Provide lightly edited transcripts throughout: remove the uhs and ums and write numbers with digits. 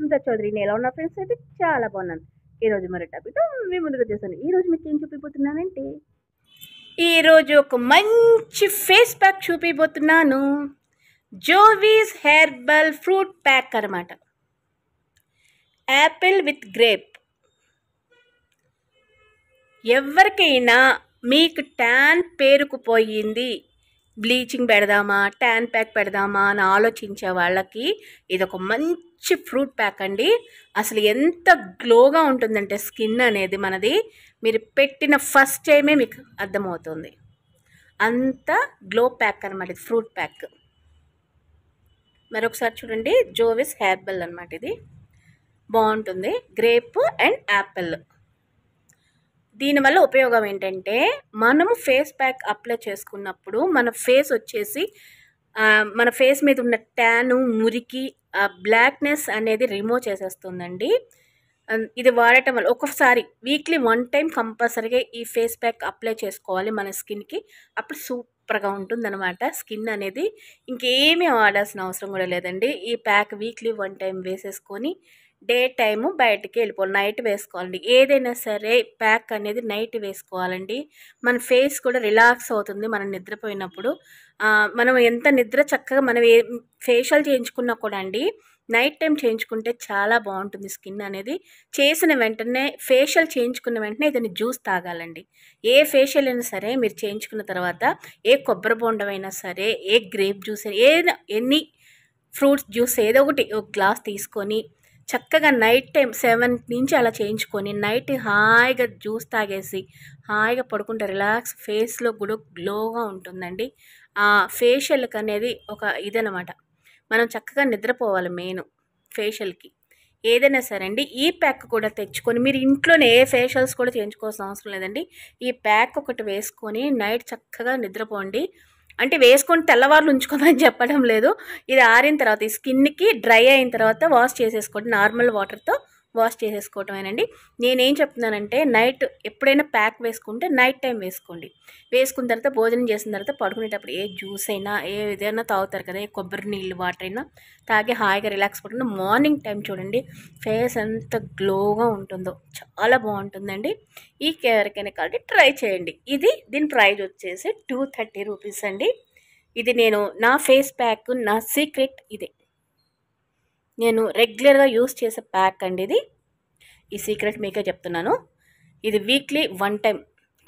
సునీత చౌదరి. నేను ఎలా ఉన్నా ఫ్రెండ్స్ అయితే చాలా బాగున్నాను. ఈరోజు మరి టాపిక్తో మీ ముందుకు వచ్చేసాను. ఈరోజు మీకు ఏం చూపిపోతున్నానంటే ఈరోజు ఒక మంచి ఫేస్ ప్యాక్ చూపిపోతున్నాను. జోవీస్ హెర్బల్ ఫ్రూట్ ప్యాక్ అనమాట. Apple with grape. ఎవరికైనా మీకు ట్యాన్ పేరుకుపోయింది, బ్లీచింగ్ పెడదామా, ట్యాన్ ప్యాక్ పెడదామా అని ఆలోచించే వాళ్ళకి ఇది ఒక మంచి ఫ్రూట్ ప్యాక్ అండి. అసలు ఎంత గ్లోగా ఉంటుందంటే స్కిన్ అనేది మనది, మీరు పెట్టిన ఫస్ట్ టైమే మీకు అర్థమవుతుంది. అంత గ్లో ప్యాక్ అనమాట ఇది, ఫ్రూట్ ప్యాక్. మరొకసారి చూడండి, జోవిస్ హెర్బల్ అనమాట. ఇది బాగుంటుంది, గ్రేప్ అండ్ యాపిల్. దీనివల్ల ఉపయోగం ఏంటంటే, మనము ఫేస్ ప్యాక్ అప్లై చేసుకున్నప్పుడు మన ఫేస్ వచ్చేసి మన ఫేస్ మీద ఉన్న ట్యాను, మురికి, బ్లాక్నెస్ అనేది రిమూవ్ చేసేస్తుందండి. ఇది వాడటం వల్ల ఒకసారి వీక్లీ 1 టైం కంపల్సరీగా ఈ ఫేస్ ప్యాక్ అప్లై చేసుకోవాలి మన స్కిన్కి. అప్పుడు సూపర్గా ఉంటుందన్నమాట స్కిన్ అనేది. ఇంకేమీ వాడాల్సిన అవసరం కూడా లేదండి. ఈ ప్యాక్ వీక్లీ 1 టైం వేసేసుకొని డే టైము బయటికి వెళ్ళిపోవాలి, నైట్ వేసుకోవాలండి. ఏదైనా సరే ప్యాక్ అనేది నైట్ వేసుకోవాలండి. మన ఫేస్ కూడా రిలాక్స్ అవుతుంది మనం నిద్రపోయినప్పుడు. మనం ఎంత నిద్ర చక్కగా మనం ఫేషియల్ చేయించుకున్నా కూడా అండి, నైట్ టైం చేయించుకుంటే చాలా బాగుంటుంది స్కిన్ అనేది. చేసిన వెంటనే ఫేషియల్ చేయించుకున్న వెంటనే ఇదని జ్యూస్ తాగాలండి. ఏ ఫేషియల్ అయినా సరే మీరు చేయించుకున్న తర్వాత ఏ కొబ్బరి బొండం అయినా సరే, ఏ గ్రేప్ జ్యూస్ అయినా, ఎన్ని ఫ్రూట్స్ జ్యూస్ ఏదో ఒకటి ఒక గ్లాస్ తీసుకొని చక్కగా నైట్ టైం 7 నుంచి అలా చేయించుకొని నైట్ హాయిగా జ్యూస్ తాగేసి హాయిగా పడుకుంటే రిలాక్స్ ఫేస్లో కూడా గ్లోగా ఉంటుందండి. ఆ ఫేషియల్కి అనేది ఒక ఇదనమాట. మనం చక్కగా నిద్రపోవాలి మెయిన్ ఫేషియల్కి. ఏదైనా సరే అండి, ఈ ప్యాక్ కూడా తెచ్చుకొని మీరు ఇంట్లోనే ఏ ఫేషియల్స్ కూడా చేయించుకోవాల్సిన అవసరం లేదండి. ఈ ప్యాక్ ఒకటి వేసుకొని నైట్ చక్కగా నిద్రపోండి. అంటే వేసుకొని తెల్లవారులు ఉంచుకోమని చెప్పడం లేదు. ఇది ఆరిన తర్వాత ఈ స్కిన్కి డ్రై అయిన తర్వాత వాష్ చేసేసుకోండి, నార్మల్ వాటర్తో వాష్ చేసేసుకోవటమేనండి. నేనేం చెప్తున్నానంటే, నైట్ ఎప్పుడైనా ప్యాక్ వేసుకుంటే నైట్ టైం వేసుకోండి. వేసుకున్న తర్వాత భోజనం చేసిన తర్వాత పడుకునేటప్పుడు ఏ జ్యూస్ అయినా ఏదైనా తాగుతారు కదా, ఏ కొబ్బరి నీళ్ళు వాటర్ అయినా తాగి హాయిగా రిలాక్స్ పడుకుని మార్నింగ్ టైం చూడండి ఫేస్ ఎంత గ్లోగా ఉంటుందో, చాలా బాగుంటుందండి. ఈ ఎవరికైనా కాబట్టి ట్రై చేయండి. దీని ప్రైస్ వచ్చేసి 230 రూపీస్ అండి. ఇది నేను నా ఫేస్ ప్యాక్, నా సీక్రెట్ ఇదే. నేను రెగ్యులర్గా యూస్ చేసే ప్యాక్ అండి ఇది. ఈ సీక్రెట్ మీకే చెప్తున్నాను. ఇది వీక్లీ 1 టైం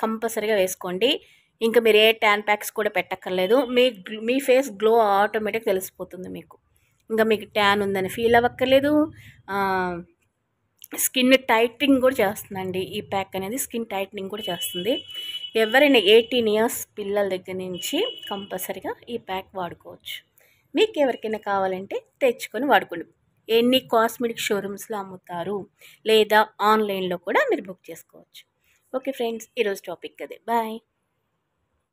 కంపల్సరీగా వేసుకోండి. ఇంకా మీరు ఏ ట్యాన్ ప్యాక్స్ కూడా పెట్టక్కర్లేదు. మీ ఫేస్ గ్లో ఆటోమేటిక్ తెలిసిపోతుంది మీకు. ఇంకా మీకు ట్యాన్ ఉందని ఫీల్ అవ్వక్కర్లేదు. స్కిన్ టైట్నింగ్ కూడా చేస్తుందండి ఈ ప్యాక్ అనేది. స్కిన్ టైట్నింగ్ కూడా చేస్తుంది. ఎవరైనా 18 ఇయర్స్ పిల్లల దగ్గర నుంచి కంపల్సరీగా ఈ ప్యాక్ వాడుకోవచ్చు. మీకు ఎవరికైనా కావాలంటే తెచ్చుకొని వాడుకోండి. ఎన్ని కాస్మెటిక్ షోరూమ్స్లో అమ్ముతారు, లేదా ఆన్లైన్లో కూడా మీరు బుక్ చేసుకోవచ్చు. ఓకే ఫ్రెండ్స్, ఈరోజు టాపిక్ అదే. బాయ్.